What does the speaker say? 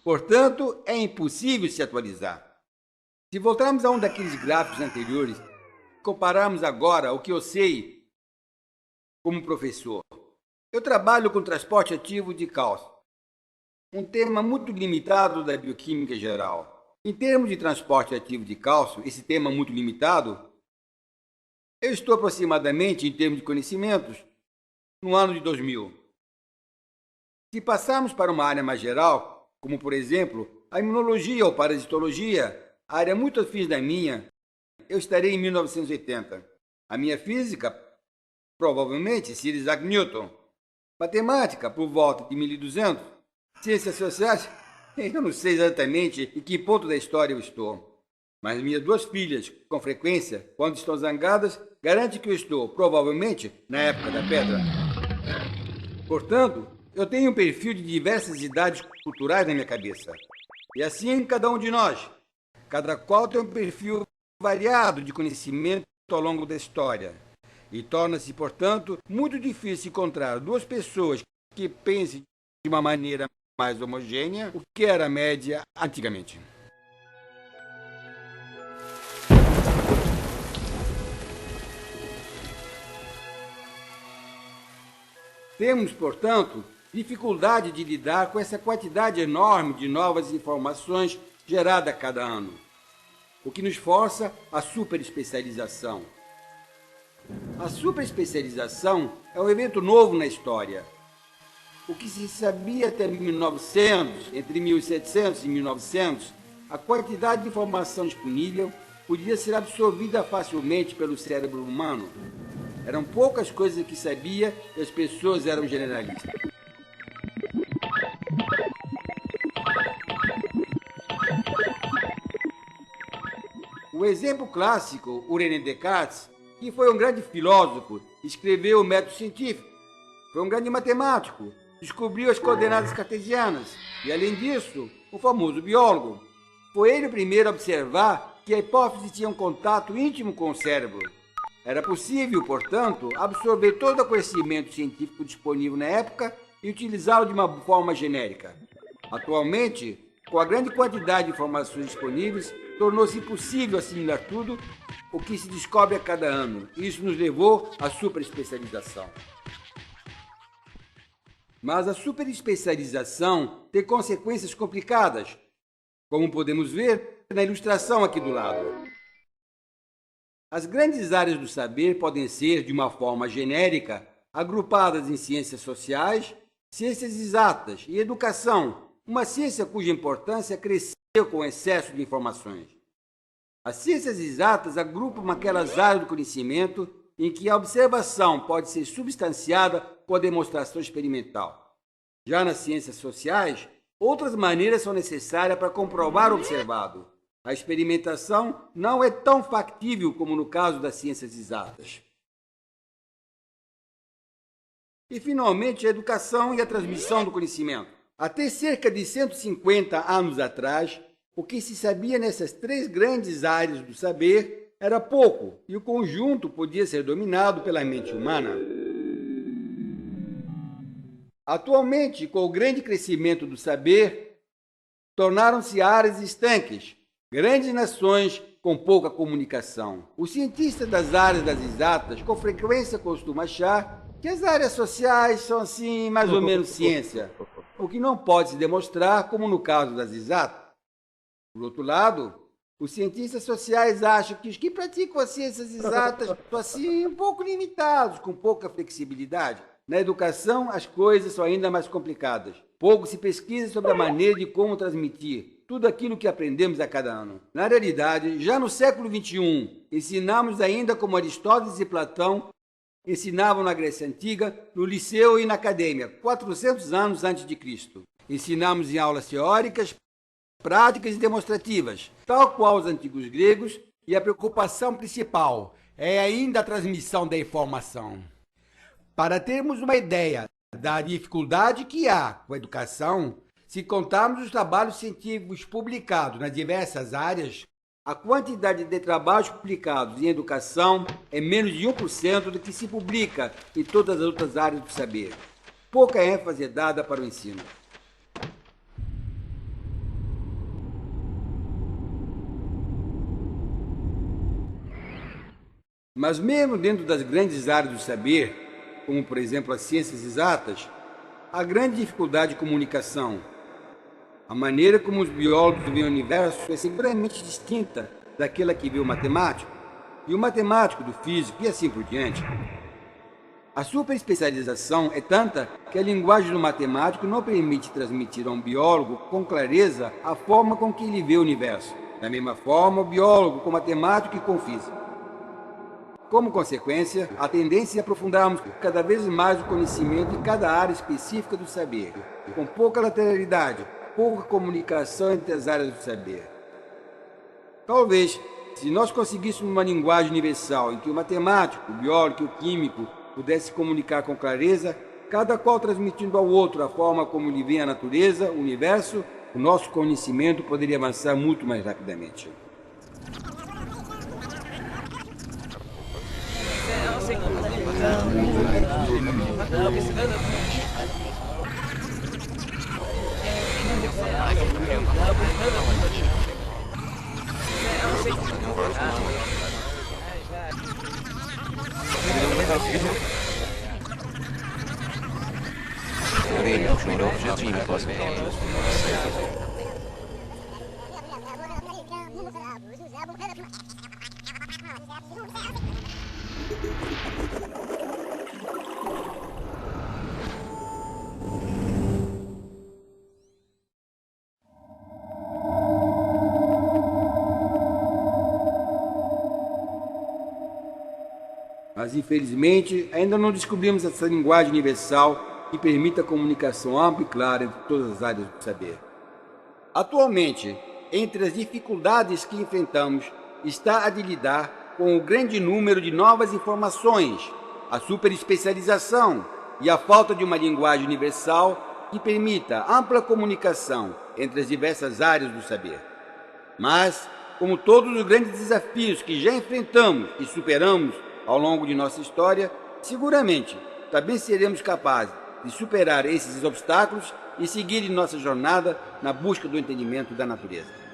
Portanto, é impossível se atualizar. Se voltarmos a um daqueles gráficos anteriores, compararmos agora o que eu sei como professor. Eu trabalho com transporte ativo de cálcio, um tema muito limitado da bioquímica geral. Em termos de transporte ativo de cálcio, esse tema muito limitado, eu estou aproximadamente, em termos de conhecimentos, no ano de 2000. Se passarmos para uma área mais geral, como por exemplo a imunologia ou parasitologia, área muito afins da minha, eu estarei em 1980. A minha física, provavelmente, Sir Isaac Newton. Matemática, por volta de 1200. Ciências sociais, eu não sei exatamente em que ponto da história eu estou. Mas minhas duas filhas, com frequência, quando estão zangadas, garantem que eu estou, provavelmente, na época da pedra. Portanto, eu tenho um perfil de diversas idades culturais na minha cabeça. E assim cada um de nós. Cada qual tem um perfil variado de conhecimento ao longo da história. E torna-se, portanto, muito difícil encontrar duas pessoas que pensem de uma maneira mais homogênea, o que era a média antigamente. Temos, portanto, dificuldade de lidar com essa quantidade enorme de novas informações gerada a cada ano, o que nos força a superespecialização. A superespecialização é um evento novo na história. O que se sabia até 1900, entre 1700 e 1900, a quantidade de informação disponível podia ser absorvida facilmente pelo cérebro humano. Eram poucas coisas que sabia e as pessoas eram generalistas. O exemplo clássico, o René Descartes, que foi um grande filósofo, escreveu o método científico. Foi um grande matemático, descobriu as coordenadas cartesianas e, além disso, o famoso biólogo. Foi ele o primeiro a observar que a hipófise tinha um contato íntimo com o cérebro. Era possível, portanto, absorver todo o conhecimento científico disponível na época e utilizá-lo de uma forma genérica. Atualmente, com a grande quantidade de informações disponíveis, tornou-se impossível assimilar tudo o que se descobre a cada ano. Isso nos levou à superespecialização. Mas a superespecialização tem consequências complicadas, como podemos ver na ilustração aqui do lado. As grandes áreas do saber podem ser, de uma forma genérica, agrupadas em ciências sociais, ciências exatas e educação, uma ciência cuja importância cresceu com o excesso de informações. As ciências exatas agrupam aquelas áreas do conhecimento em que a observação pode ser substanciada com a demonstração experimental. Já nas ciências sociais, outras maneiras são necessárias para comprovar o observado. A experimentação não é tão factível como no caso das ciências exatas. E, finalmente, a educação e a transmissão do conhecimento. Até cerca de 150 anos atrás, o que se sabia nessas três grandes áreas do saber era pouco, e o conjunto podia ser dominado pela mente humana. Atualmente, com o grande crescimento do saber, tornaram-se áreas estanques, grandes nações com pouca comunicação. Os cientistas das áreas das exatas com frequência costumam achar que as áreas sociais são assim mais ou menos ciência, o que não pode se demonstrar como no caso das exatas. Por outro lado, os cientistas sociais acham que os que praticam as ciências exatas são assim um pouco limitados, com pouca flexibilidade. Na educação, as coisas são ainda mais complicadas. Pouco se pesquisa sobre a maneira de como transmitir tudo aquilo que aprendemos a cada ano. Na realidade, já no século XXI, ensinamos ainda como Aristóteles e Platão ensinavam na Grécia Antiga, no liceu e na academia, 400 anos antes de Cristo. Ensinamos em aulas teóricas, práticas e demonstrativas, tal qual os antigos gregos, e a preocupação principal é ainda a transmissão da informação. Para termos uma ideia da dificuldade que há com a educação, se contarmos os trabalhos científicos publicados nas diversas áreas, a quantidade de trabalhos publicados em educação é menos de 1% do que se publica em todas as outras áreas do saber. Pouca ênfase é dada para o ensino. Mas mesmo dentro das grandes áreas do saber, como por exemplo as ciências exatas, há grande dificuldade de comunicação. A maneira como os biólogos veem o universo é seguramente distinta daquela que vê o matemático, e o matemático do físico, e assim por diante. A superespecialização é tanta que a linguagem do matemático não permite transmitir a um biólogo com clareza a forma com que ele vê o universo. Da mesma forma, o biólogo com matemático e com físico. Como consequência, a tendência é aprofundarmos cada vez mais o conhecimento em cada área específica do saber, com pouca lateralidade, pouca comunicação entre as áreas do saber. Talvez, se nós conseguíssemos uma linguagem universal em que o matemático, o biólogo e o químico pudessem comunicar com clareza, cada qual transmitindo ao outro a forma como ele vê a natureza, o universo, o nosso conhecimento poderia avançar muito mais rapidamente. Mas, infelizmente, ainda não descobrimos essa linguagem universal que permita a comunicação ampla e clara entre todas as áreas do saber. Atualmente, entre as dificuldades que enfrentamos está a de lidar com o grande número de novas informações, a superespecialização e a falta de uma linguagem universal que permita ampla comunicação entre as diversas áreas do saber. Mas, como todos os grandes desafios que já enfrentamos e superamos ao longo de nossa história, seguramente também seremos capazes de superar esses obstáculos e seguir em nossa jornada na busca do entendimento da natureza.